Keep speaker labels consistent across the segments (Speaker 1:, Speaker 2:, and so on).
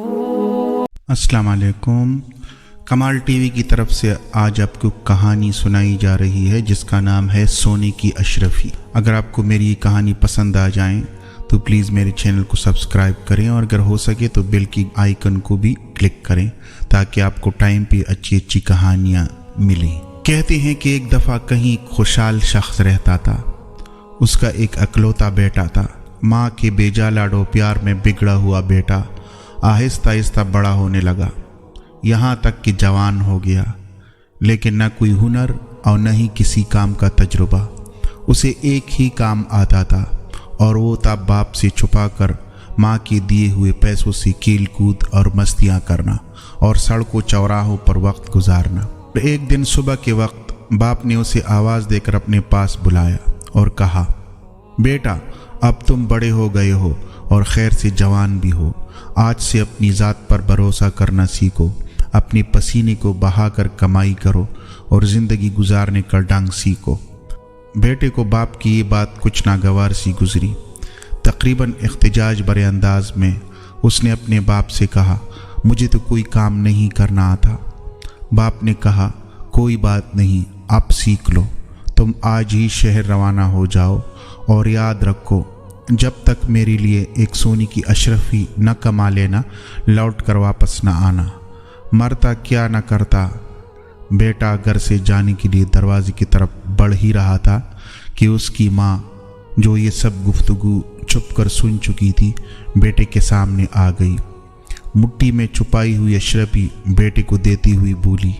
Speaker 1: अस्सलाम वालेकुम। कमाल टीवी की तरफ से आज आपको कहानी सुनाई जा रही है जिसका नाम है सोने की अशरफी। अगर आपको मेरी ये कहानी पसंद आ जाए तो प्लीज़ मेरे चैनल को सब्सक्राइब करें और अगर हो सके तो बेल की आइकन को भी क्लिक करें ताकि आपको टाइम पे अच्छी अच्छी कहानियाँ मिलें। कहते हैं कि एक दफ़ा कहीं खुशहाल शख्स रहता था। उसका एक अकलौता बेटा था। माँ के बेजा लाडो प्यार में बिगड़ा हुआ बेटा आहिस्ता आहिस्ता बड़ा होने लगा, यहाँ तक कि जवान हो गया, लेकिन न कोई हुनर और न ही किसी काम का तजुर्बा। उसे एक ही काम आता था और वो था बाप से छुपाकर माँ के दिए हुए पैसों से खेल कूद और मस्तियाँ करना और सड़कों चौराहों पर वक्त गुजारना। एक दिन सुबह के वक्त बाप ने उसे आवाज़ देकर अपने पास बुलाया और कहा, बेटा अब तुम बड़े हो गए हो और खैर से जवान भी हो। आज से अपनी ज़ात पर भरोसा करना सीखो, अपने पसीने को बहाकर कमाई करो और ज़िंदगी गुजारने का ढंग सीखो। बेटे को बाप की ये बात कुछ नागवार सी गुजरी। तकरीबन इख्तिजाज भरे अंदाज में उसने अपने बाप से कहा, मुझे तो कोई काम नहीं करना आता। बाप ने कहा, कोई बात नहीं, आप सीख लो। तुम आज ही शहर रवाना हो जाओ और याद रखो, जब तक मेरे लिए एक सोने की अशरफी न कमा लेना, लौट कर वापस न आना। मरता क्या न करता। बेटा घर से जाने के लिए दरवाजे की तरफ बढ़ ही रहा था कि उसकी माँ, जो ये सब गुफ्तगू छुप कर सुन चुकी थी, बेटे के सामने आ गई। मुट्ठी में छुपाई हुई अशरफी बेटे को देती हुई बोली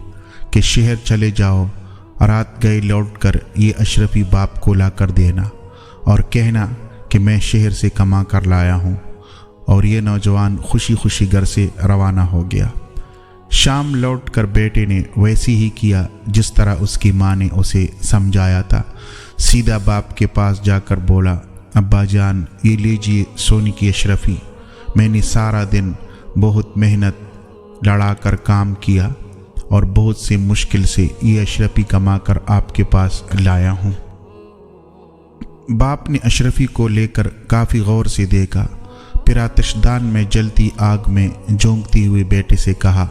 Speaker 1: कि शहर चले जाओ, रात गए लौट कर ये अशरफी बाप को ला कर देना और कहना कि मैं शहर से कमा कर लाया हूँ। और ये नौजवान खुशी खुशी घर से रवाना हो गया। शाम लौट कर बेटे ने वैसे ही किया जिस तरह उसकी माँ ने उसे समझाया था। सीधा बाप के पास जाकर बोला, अब्बा जान, ये लीजिए सोने की अशरफी। मैंने सारा दिन बहुत मेहनत लड़ा कर काम किया और बहुत से मुश्किल से ये अशरफी कमा कर आपके पास लाया हूँ। बाप ने अशरफी को लेकर काफ़ी गौर से देखा, फिर आतिशदान में जलती आग में झोंकती हुए बेटे से कहा,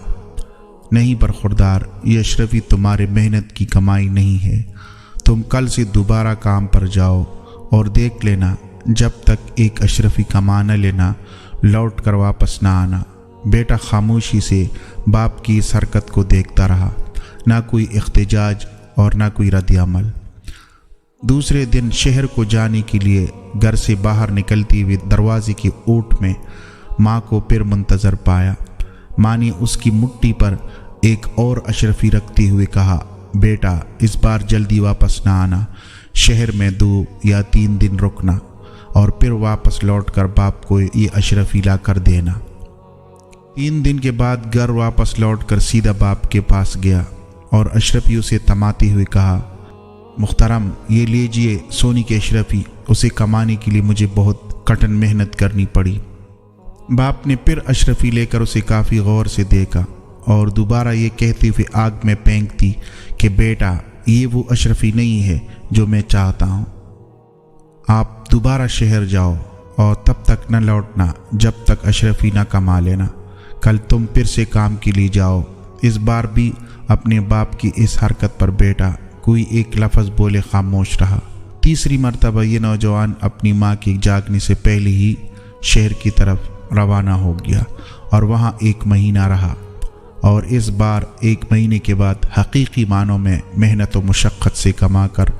Speaker 1: नहीं बरखुरदार, ये अशरफी तुम्हारे मेहनत की कमाई नहीं है। तुम कल से दोबारा काम पर जाओ और देख लेना, जब तक एक अशरफी कमा न लेना, लौट कर वापस ना आना। बेटा खामोशी से बाप की इस हरकत को देखता रहा, ना कोई इख्तिजाज और ना कोई रद्द-ए-अमल। दूसरे दिन शहर को जाने के लिए घर से बाहर निकलती हुई दरवाजे की ओट में माँ को फिर मुंतज़र पाया। माँ ने उसकी मुट्ठी पर एक और अशरफी रखते हुए कहा, बेटा इस बार जल्दी वापस ना आना, शहर में 2 या 3 दिन रुकना और फिर वापस लौटकर बाप को ये अशरफी ला कर देना। 3 दिन के बाद घर वापस लौटकर सीधा बाप के पास गया और अशरफी उसे तमाते हुए कहा, मुख्तरम, ये लीजिए सोने की अशरफी। उसे कमाने के लिए मुझे बहुत कठिन मेहनत करनी पड़ी। बाप ने फिर अशरफी लेकर उसे काफ़ी गौर से देखा और दोबारा ये कहते हुए आग में फेंकती कि बेटा ये वो अशरफी नहीं है जो मैं चाहता हूँ। आप दोबारा शहर जाओ और तब तक न लौटना जब तक अशरफी न कमा लेना। कल तुम फिर से काम के लिए जाओ। इस बार भी अपने बाप की इस हरकत पर बेटा कोई एक लफ्ज़ बोले खामोश रहा। तीसरी मर्तबा ये नौजवान अपनी माँ के जागने से पहले ही शहर की तरफ रवाना हो गया और वहाँ 1 महीना रहा। और इस बार 1 महीने के बाद हकीकी मानों में मेहनत व मुशक्क़त से कमाकर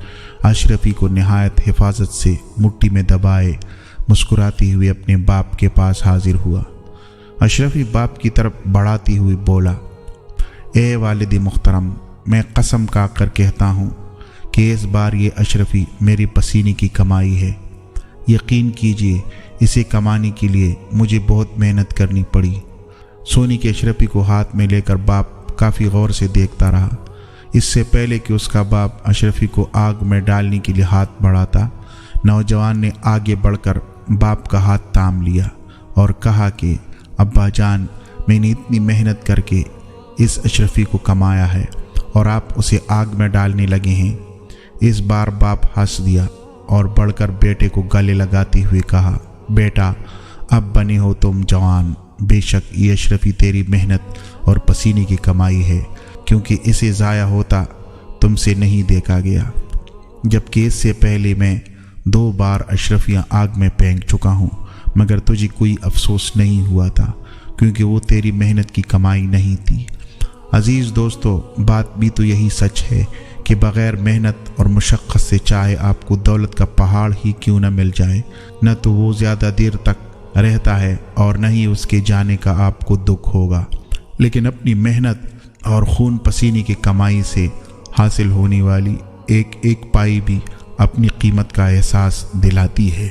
Speaker 1: अशरफी को निहायत हिफाजत से मुट्ठी में दबाए मुस्कुराती हुए अपने बाप के पास हाजिर हुआ। अशरफी बाप की तरफ बढ़ाती हुई बोला, ए वालिद मुख्तरम, मैं कसम खाकर कहता हूँ कि इस बार ये अशरफी मेरी पसीने की कमाई है। यकीन कीजिए, इसे कमाने के लिए मुझे बहुत मेहनत करनी पड़ी। सोने की अशरफी को हाथ में लेकर बाप काफ़ी गौर से देखता रहा। इससे पहले कि उसका बाप अशरफी को आग में डालने के लिए हाथ बढ़ाता, नौजवान ने आगे बढ़कर बाप का हाथ थाम लिया और कहा कि अब्बा जान, मैंने इतनी मेहनत करके इस अशरफी को कमाया है और आप उसे आग में डालने लगे हैं। इस बार बाप हंस दिया और बढ़कर बेटे को गले लगाते हुए कहा, बेटा अब बने हो तुम जवान بے شک یہ اشرفی تیری محنت اور پسینے کی کمائی ہے، کیونکہ اسے ضائع ہوتا تم سے نہیں دیکھا گیا، جبکہ اس سے پہلے میں 2 بار اشرفیاں آگ میں پھینک چکا ہوں، مگر تجھے کوئی افسوس نہیں ہوا تھا، کیونکہ وہ تیری محنت کی کمائی نہیں تھی۔ عزیز دوستو، بات بھی تو یہی سچ ہے کہ بغیر محنت اور مشقت سے چاہے آپ کو دولت کا پہاڑ ہی کیوں نہ مل جائے، نہ تو وہ زیادہ دیر تک رہتا ہے اور نہ ہی اس کے جانے کا آپ کو دکھ ہوگا، لیکن اپنی محنت اور خون پسینے کی کمائی سے حاصل ہونے والی ایک ایک پائی بھی اپنی قیمت کا احساس دلاتی ہے۔